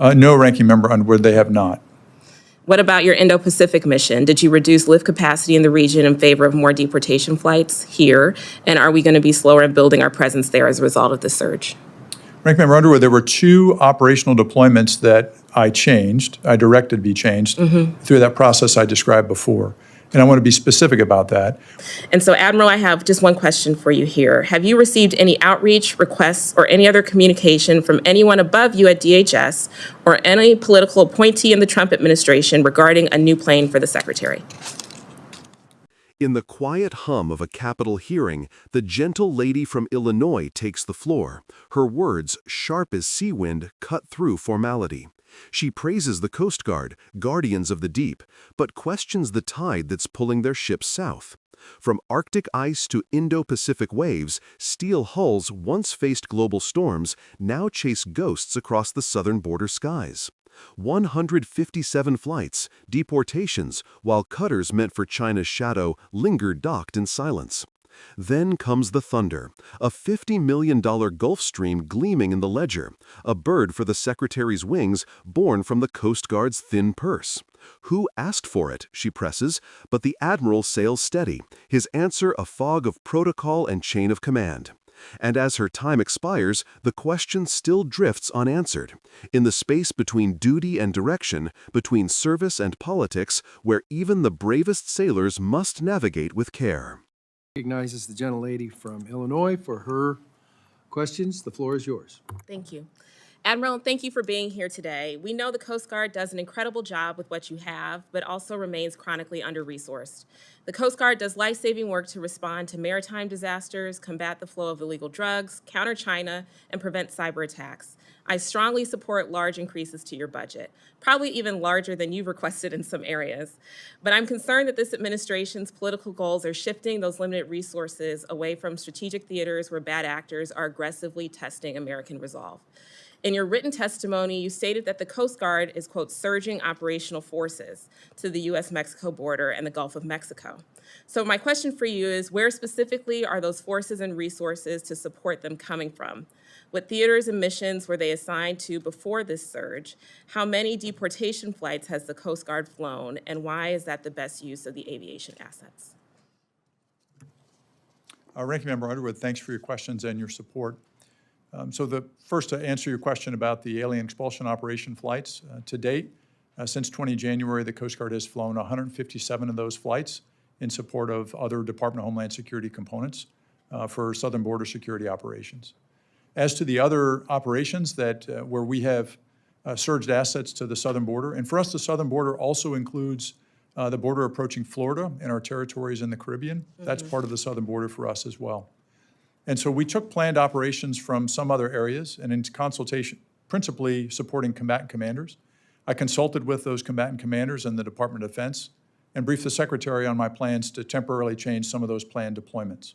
No, Ranking Member Underwood, they have not. What about your Indo-Pacific mission? Did you reduce lift capacity in the region in favor of more deportation flights here? And are we going to be slower in building our presence there as a result of the surge? Ranking Member Underwood, there were 2 operational deployments that I directed to be changed through that process I described before. And I want to be specific about that. And so, Admiral, I have just one question for you here. Have you received any outreach, requests, or any other communication from anyone above you at DHS or any political appointee in the Trump administration regarding a new plane for the Secretary? In the quiet hum of a Capitol hearing, the gentle lady from Illinois takes the floor. Her words, sharp as sea wind, cut through formality. She praises the Coast Guard, guardians of the deep, but questions the tide that's pulling their ships south. From Arctic ice to Indo-Pacific waves, steel hulls once faced global storms now chase ghosts across the southern border skies. 157 flights, deportations, while cutters meant for China's shadow linger docked in silence. Then comes the thunder, a $50 million Gulfstream gleaming in the ledger, a bird for the Secretary's wings born from the Coast Guard's thin purse. Who asked for it, she presses, but the Admiral sails steady, his answer a fog of protocol and chain of command. And as her time expires, the question still drifts unanswered. In the space between duty and direction, between service and politics, where even the bravest sailors must navigate with care. Recognizes the gentlelady from Illinois for her questions. The floor is yours. Thank you. Admiral, thank you for being here today. We know the Coast Guard does an incredible job with what you have, but also remains chronically under-resourced. The Coast Guard does life-saving work to respond to maritime disasters, combat the flow of illegal drugs, counter China, and prevent cyber attacks. I strongly support large increases to your budget, probably even larger than you've requested in some areas. But I'm concerned that this administration's political goals are shifting those limited resources away from strategic theaters where bad actors are aggressively testing American resolve. In your written testimony, you stated that the Coast Guard is, quote, surging operational forces to the U.S.-Mexico border and the Gulf of Mexico. So my question for you is, where specifically are those forces and resources to support them coming from? What theaters and missions were they assigned to before this surge? How many deportation flights has the Coast Guard flown, and why is that the best use of the aviation assets? Ranking Member Underwood, thanks for your questions and your support. First, to answer your question about the alien expulsion operation flights, to date, since 20 January, the Coast Guard has flown 157 of those flights in support of other Department of Homeland Security components for southern border security operations. As to the other operations where we have surged assets to the southern border, and for us, the southern border also includes the border approaching Florida and our territories in the Caribbean. That's part of the southern border for us as well. And so we took planned operations from some other areas and in consultation, principally supporting combatant commanders. I consulted with those combatant commanders in the Department of Defense and briefed the Secretary on my plans to temporarily change some of those planned deployments.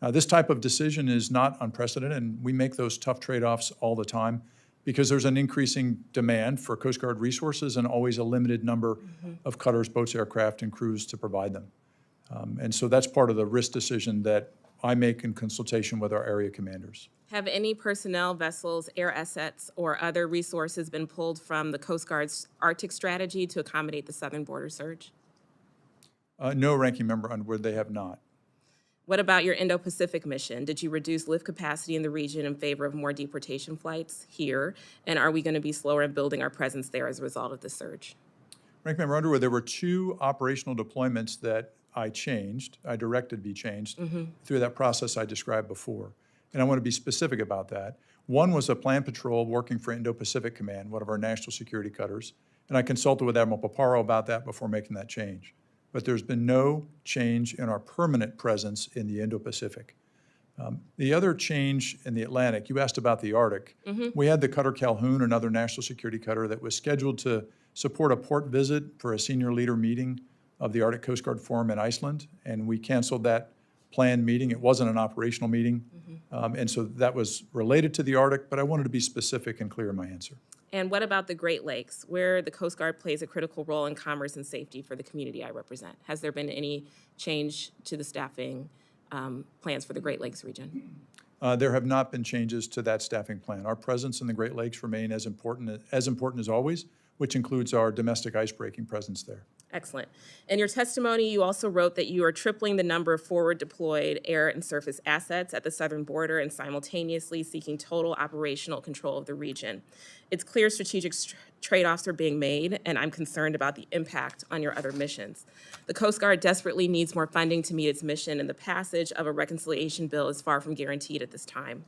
Now, this type of decision is not unprecedented, and we make those tough trade-offs all the time because there's an increasing demand for Coast Guard resources and always a limited number of cutters, boats, aircraft, and crews to provide them. And so that's part of the risk decision that I make in consultation with our area commanders. Have any personnel, vessels, air assets, or other resources been pulled from the Coast Guard's Arctic strategy to accommodate the southern border surge? No, Ranking Member Underwood, they have not. What about your Indo-Pacific mission? Did you reduce lift capacity in the region in favor of more deportation flights here? And are we going to be slower in building our presence there as a result of the surge? Ranking Member Underwood, there were 2 operational deployments that I directed to be changed through that process I described before. And I want to be specific about that. One was a planned patrol working for Indo-Pacific Command, one of our national security cutters, and I consulted with Admiral Paparo about that before making that change. But there's been no change in our permanent presence in the Indo-Pacific. The other change in the Atlantic, you asked about the Arctic. We had the cutter Calhoun, another national security cutter that was scheduled to support a port visit for a senior leader meeting of the Arctic Coast Guard Forum in Iceland, and we canceled that planned meeting. It wasn't an operational meeting, and so that was related to the Arctic, but I wanted to be specific and clear in my answer. And what about the Great Lakes, where the Coast Guard plays a critical role in commerce and safety for the community I represent? Has there been any change to the staffing plans for the Great Lakes region? There have not been changes to that staffing plan. Our presence in the Great Lakes remain as important as always, which includes our domestic ice-breaking presence there. Excellent. In your testimony, you also wrote that you are tripling the number of forward deployed air and surface assets at the southern border and simultaneously seeking total operational control of the region. It's clear strategic trade-offs are being made, and I'm concerned about the impact on your other missions. The Coast Guard desperately needs more funding to meet its mission, and the passage of a reconciliation bill is far from guaranteed at this time.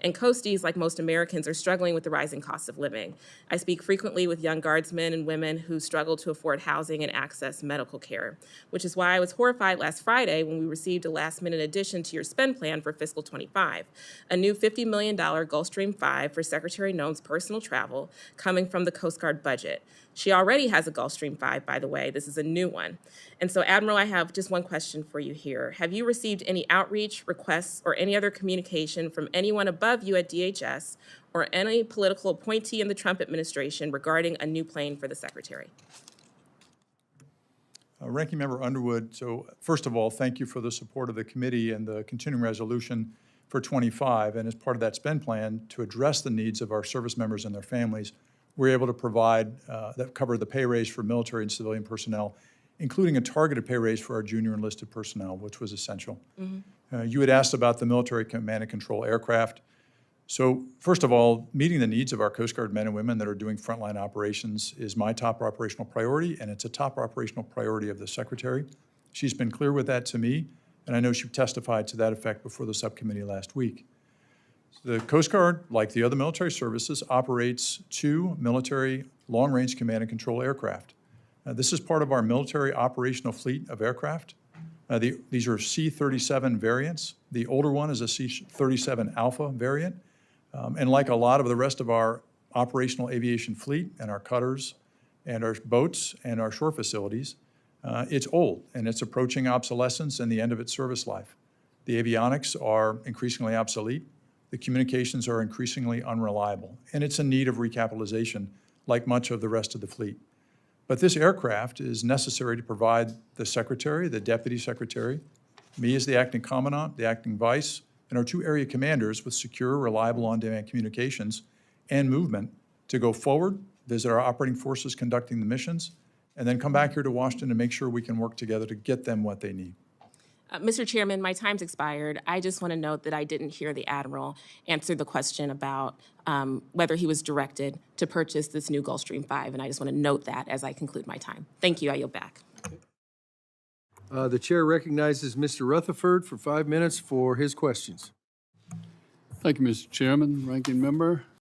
And Coasties, like most Americans, are struggling with the rising cost of living. I speak frequently with young guardsmen and women who struggle to afford housing and access medical care, which is why I was horrified last Friday when we received a last-minute addition to your spend plan for fiscal '25, a new $50 million Gulfstream 5 for Secretary Noem's personal travel coming from the Coast Guard budget. She already has a Gulfstream 5, by the way. This is a new one. And so, Admiral, I have just one question for you here. Have you received any outreach, requests, or any other communication from anyone above you at DHS or any political appointee in the Trump administration regarding a new plane for the Secretary? Ranking Member Underwood, so first of all, thank you for the support of the committee and the continuing resolution for 25. And as part of that spend plan to address the needs of our service members and their families, we're able to provide that cover the pay raise for military and civilian personnel, including a targeted pay raise for our junior enlisted personnel, which was essential. You had asked about the military command and control aircraft. So first of all, meeting the needs of our Coast Guard men and women that are doing frontline operations is my top operational priority, and it's a top operational priority of the Secretary. She's been clear with that to me, and I know she testified to that effect before the subcommittee last week. The Coast Guard, like the other military services, operates 2 military long-range command and control aircraft. This is part of our military operational fleet of aircraft. These are C-37 variants. The older one is a C-37 Alpha variant. And like a lot of the rest of our operational aviation fleet and our cutters and our boats and our shore facilities, it's old and it's approaching obsolescence and the end of its service life. The avionics are increasingly obsolete. The communications are increasingly unreliable, and it's in need of recapitalization like much of the rest of the fleet. But this aircraft is necessary to provide the Secretary, the Deputy Secretary, me as the acting commandant, the acting vice, and our 2 area commanders with secure, reliable, on-demand communications and movement to go forward, visit our operating forces conducting the missions, and then come back here to Washington to make sure we can work together to get them what they need. Mr. Chairman, my time's expired. I just want to note that I didn't hear the Admiral answer the question about whether he was directed to purchase this new Gulfstream 5, and I just want to note that as I conclude my time. Thank you. I yield back. The chair recognizes Mr. Rutherford for 5 minutes for his questions. Thank you, Mr. Chairman, Ranking Member.